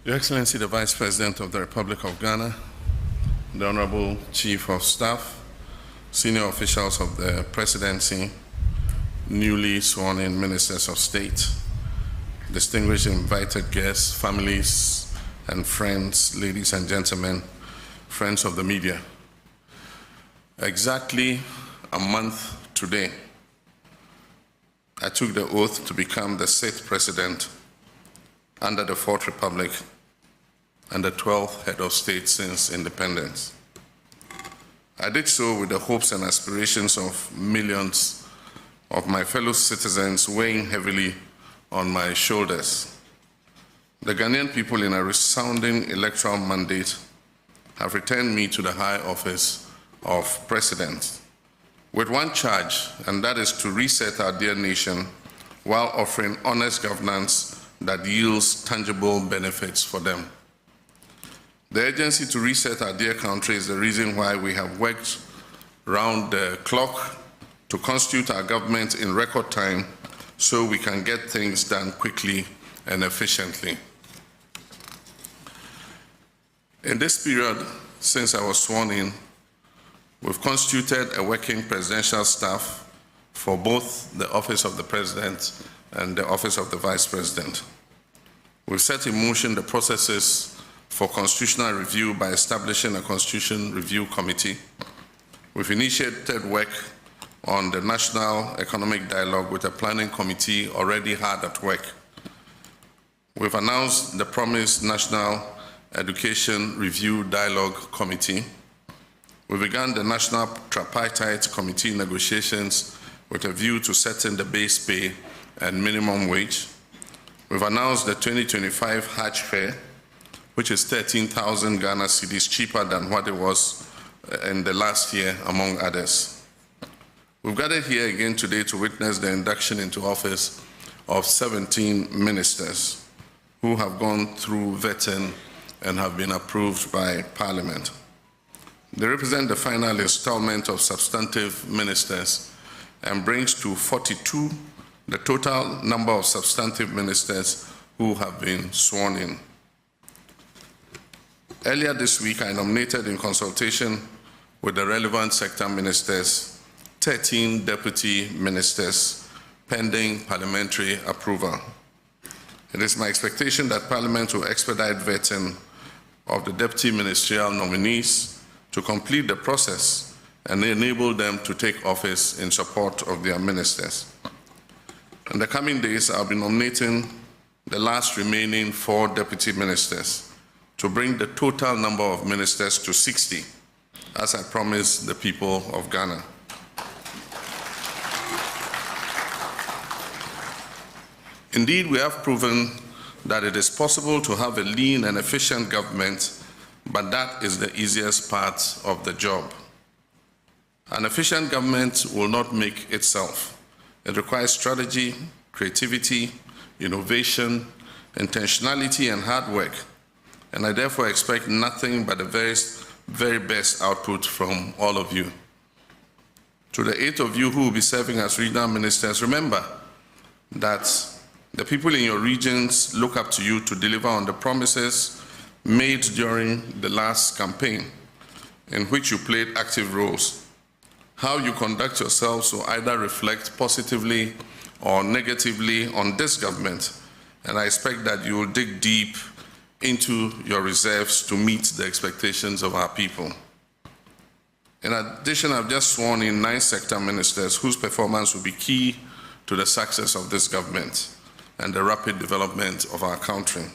Your Excellency, the Vice President of the Republic of Ghana, the Honorable Chief of Staff, senior officials of the Presidency, newly sworn-in Ministers of State, distinguished invited guests, families and friends, ladies and gentlemen, friends of the media. Exactly a month today, I took the oath to become the 6th President under the 4th Republic and the 12th head of state since independence. I did so with the hopes and aspirations of millions of my fellow citizens weighing heavily on my shoulders. The Ghanaian people, in a resounding electoral mandate, have returned me to the high office of President with one charge, and that is to reset our dear nation while offering honest governance that yields tangible benefits for them. The urgency to reset our dear country is the reason why we have worked round the clock to constitute our government in record time so we can get things done quickly and efficiently. In this period, since I was sworn in, we've constituted a working presidential staff for both the Office of the President and the Office of the Vice President. We've set in motion the processes for constitutional review by establishing a Constitution Review Committee. We've initiated work on the National Economic Dialogue with a planning committee already hard at work. We've announced the promised National Education Review Dialogue Committee. We began the National Tripartite Committee negotiations with a view to setting the base pay and minimum wage. We've announced the 2025 Hajj Fair, which is 13,000 Ghana cedis cheaper than what it was in the last year, among others. We've gathered here again today to witness the induction into office of 17 ministers who have gone through vetting and have been approved by Parliament. They represent the final installment of substantive ministers and brings to 42 the total number of substantive ministers who have been sworn in. Earlier this week, I nominated in consultation with the relevant sector ministers 13 deputy ministers pending parliamentary approval. It is my expectation that Parliament will expedite vetting of the deputy ministerial nominees to complete the process and enable them to take office in support of their ministers. In the coming days, I'll be nominating the last remaining 4 deputy ministers to bring the total number of ministers to 60, as I promised the people of Ghana. Indeed, we have proven that it is possible to have a lean and efficient government, but that is the easiest part of the job. An efficient government will not make itself. It requires strategy, creativity, innovation, intentionality, and hard work. And I therefore expect nothing but the very best output from all of you. To the 8 of you who will be serving as regional ministers, remember that the people in your regions look up to you to deliver on the promises made during the last campaign, in which you played active roles. How you conduct yourselves will either reflect positively or negatively on this government, and I expect that you will dig deep into your reserves to meet the expectations of our people. In addition, I've just sworn in 9 sector ministers whose performance will be key to the success of this government and the rapid development of our country.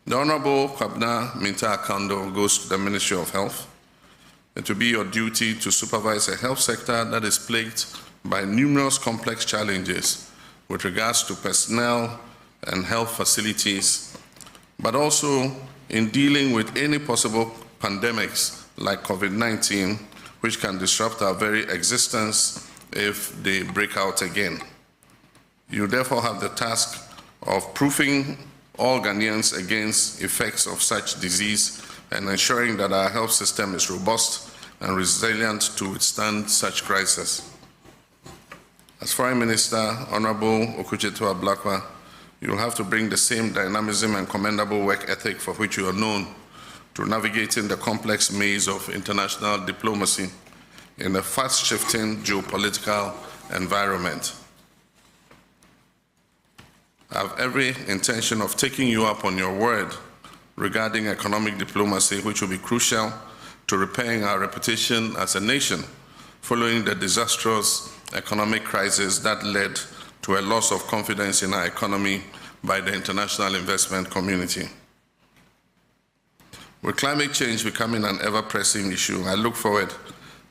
The Honorable Kwabena Minta Akando goes to the Ministry of Health. It will be your duty to supervise a health sector that is plagued by numerous complex challenges with regards to personnel and health facilities, but also in dealing with any possible pandemics like COVID-19, which can disrupt our very existence if they break out again. You therefore have the task of proofing all Ghanaians against effects of such disease and ensuring that our health system is robust and resilient to withstand such crisis. As Foreign Minister, Honorable Okuchetu Ablakwa You will have to bring the same dynamism and commendable work ethic for which you are known to navigating the complex maze of international diplomacy in a fast-shifting geopolitical environment. I have every intention of taking you up on your word regarding economic diplomacy, which will be crucial to repairing our reputation as a nation following the disastrous economic crisis that led to a loss of confidence in our economy by the international investment community. With climate change becoming an ever-pressing issue, I look forward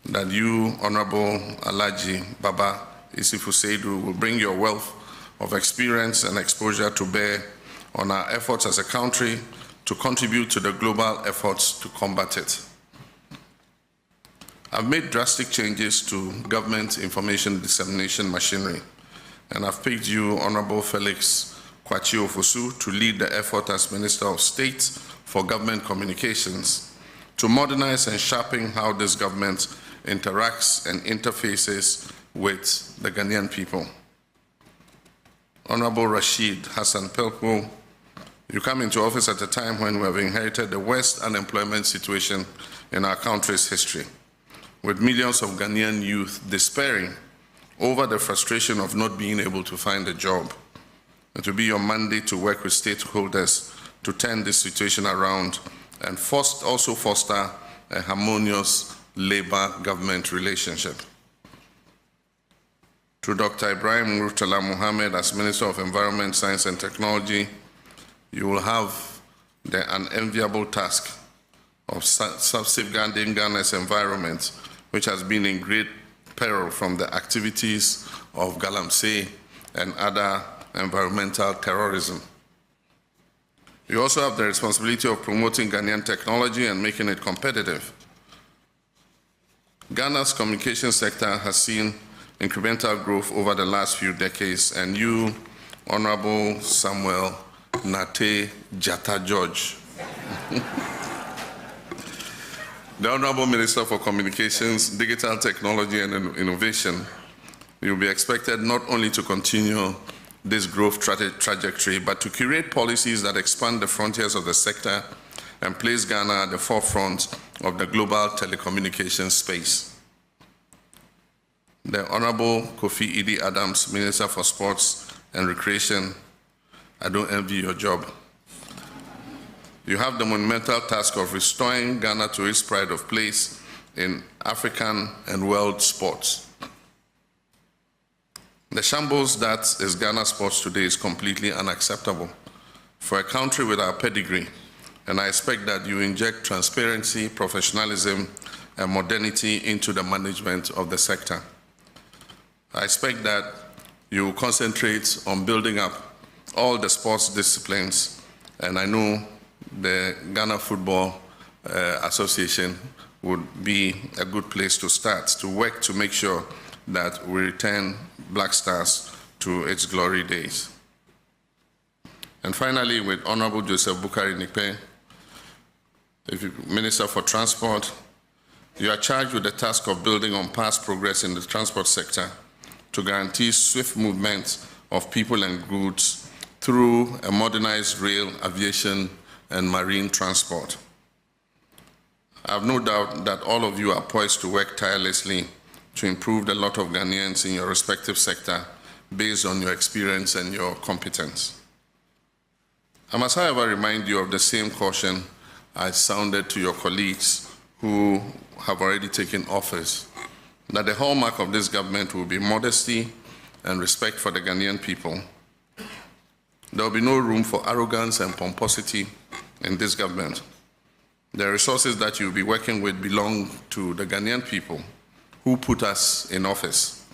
that you, Honorable Alhaji Baba Isifu Seidu, will bring your wealth of experience and exposure to bear on our efforts as a country to contribute to the global efforts to combat it. I've made drastic changes to government information dissemination machinery, and I've picked you, Honorable Felix Kwachi Ofosu, to lead the effort as Minister of State for Government Communications to modernize and sharpen how this government interacts and interfaces with the Ghanaian people. Honorable Rashid Hassan Pelpo, you come into office at a time when we have inherited the worst unemployment situation in our country's history, with millions of Ghanaian youth despairing over the frustration of not being able to find a job. It will be your mandate to work with stakeholders to turn this situation around and also foster a harmonious labor-government relationship. To Dr. Ibrahim Murtala Mohammed as Minister of Environment, Science and Technology, you will have the unenviable task of safeguarding Ghana's environment, which has been in great peril from the activities of Galamsey and other environmental terrorism. You also have the responsibility of promoting Ghanaian technology and making it competitive. Ghana's communication sector has seen incremental growth over the last few decades, and you, Honorable Samuel Nate Jata George, the Honorable Minister for Communications, Digital Technology and Innovation, you will be expected not only to continue this growth trajectory, but to create policies that expand the frontiers of the sector and place Ghana at the forefront of the global telecommunications space. The Honorable Kofi Idi Adams, Minister for Sports and Recreation, I don't envy your job. You have the monumental task of restoring Ghana to its pride of place in African and world sports. The shambles that is Ghana sports today is completely unacceptable for a country with our pedigree, and I expect that you inject transparency, professionalism, and modernity into the management of the sector. I expect that you will concentrate on building up all the sports disciplines, and I know the Ghana Football Association would be a good place to start, to work to make sure that we return Black Stars to its glory days. And finally, with Honorable Joseph Bukari Nikpe, Minister for Transport, you are charged with the task of building on past progress in the transport sector to guarantee swift movement of people and goods through a modernized rail, aviation, and marine transport. I have no doubt that all of you are poised to work tirelessly to improve the lot of Ghanaians in your respective sector based on your experience and your competence. I must, however, remind you of the same caution I sounded to your colleagues who have already taken office, that the hallmark of this government will be modesty and respect for the Ghanaian people. There will be no room for arrogance and pomposity in this government. The resources that you'll be working with belong to the Ghanaian people who put us in office.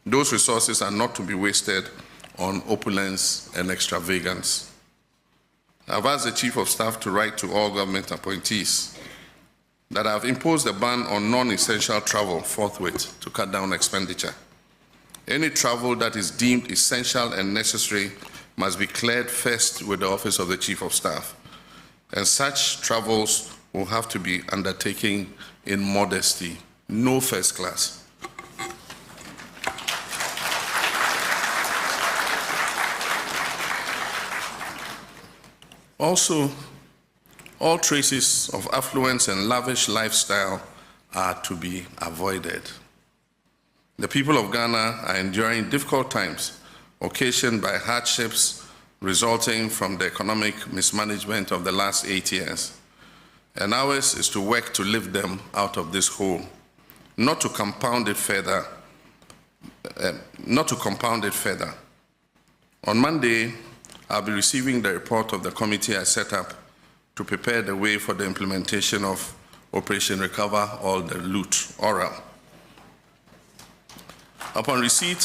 Those resources are not to be wasted on opulence and extravagance. I've asked the Chief of Staff to write to all government appointees that I've imposed a ban on non-essential travel forthwith to cut down expenditure. Any travel that is deemed essential and necessary must be cleared first with the Office of the Chief of Staff, and such travels will have to be undertaken in modesty, no first class. Also, all traces of affluence and lavish lifestyle are to be avoided. The people of Ghana are enduring difficult times occasioned by hardships resulting from the economic mismanagement of the last 8 years. And ours is to work to lift them out of this hole, not to compound it further. On Monday, I'll be receiving the report of the committee I set up to prepare the way for the implementation of Operation Recover All the Loot, oral. Upon receipt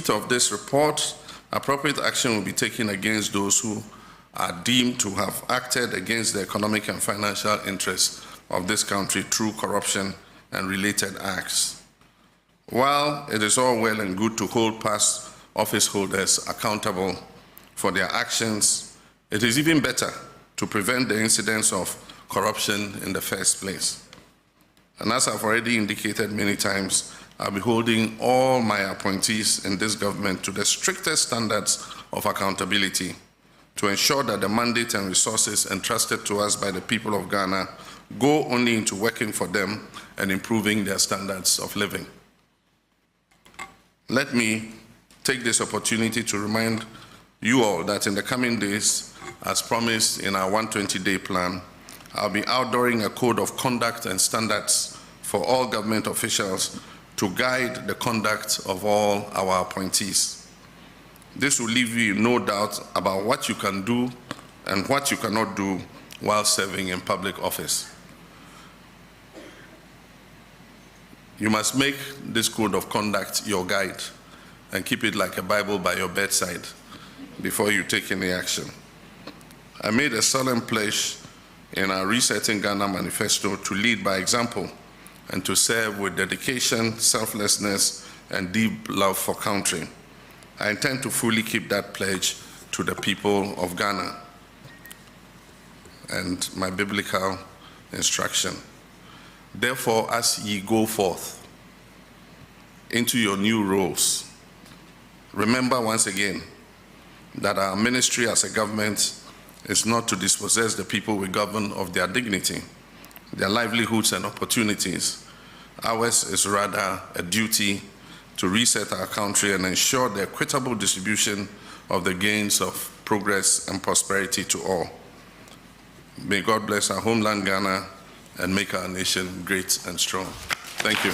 of this report, appropriate action will be taken against those who are deemed to have acted against the economic and financial interests of this country through corruption and related acts. While it is all well and good to hold past office holders accountable for their actions, it is even better to prevent the incidence of corruption in the first place. And as I've already indicated many times, I'll be holding all my appointees in this government to the strictest standards of accountability to ensure that the mandate and resources entrusted to us by the people of Ghana go only into working for them and improving their standards of living. Let me take this opportunity to remind you all that in the coming days, as promised in our 120-day plan, I'll be outdooring a code of conduct and standards for all government officials to guide the conduct of all our appointees. This will leave you in no doubt about what you can do and what you cannot do while serving in public office. You must make this code of conduct your guide and keep it like a Bible by your bedside before you take any action. I made a solemn pledge in our Resetting Ghana manifesto to lead by example and to serve with dedication, selflessness, and deep love for country. I intend to fully keep that pledge to the people of Ghana. And my biblical instruction. Therefore, as ye go forth into your new roles, remember once again that our ministry as a government is not to dispossess the people we govern of their dignity, their livelihoods and opportunities. Ours is rather a duty to reset our country and ensure the equitable distribution of the gains of progress and prosperity to all. May God bless our homeland Ghana and make our nation great and strong. Thank you.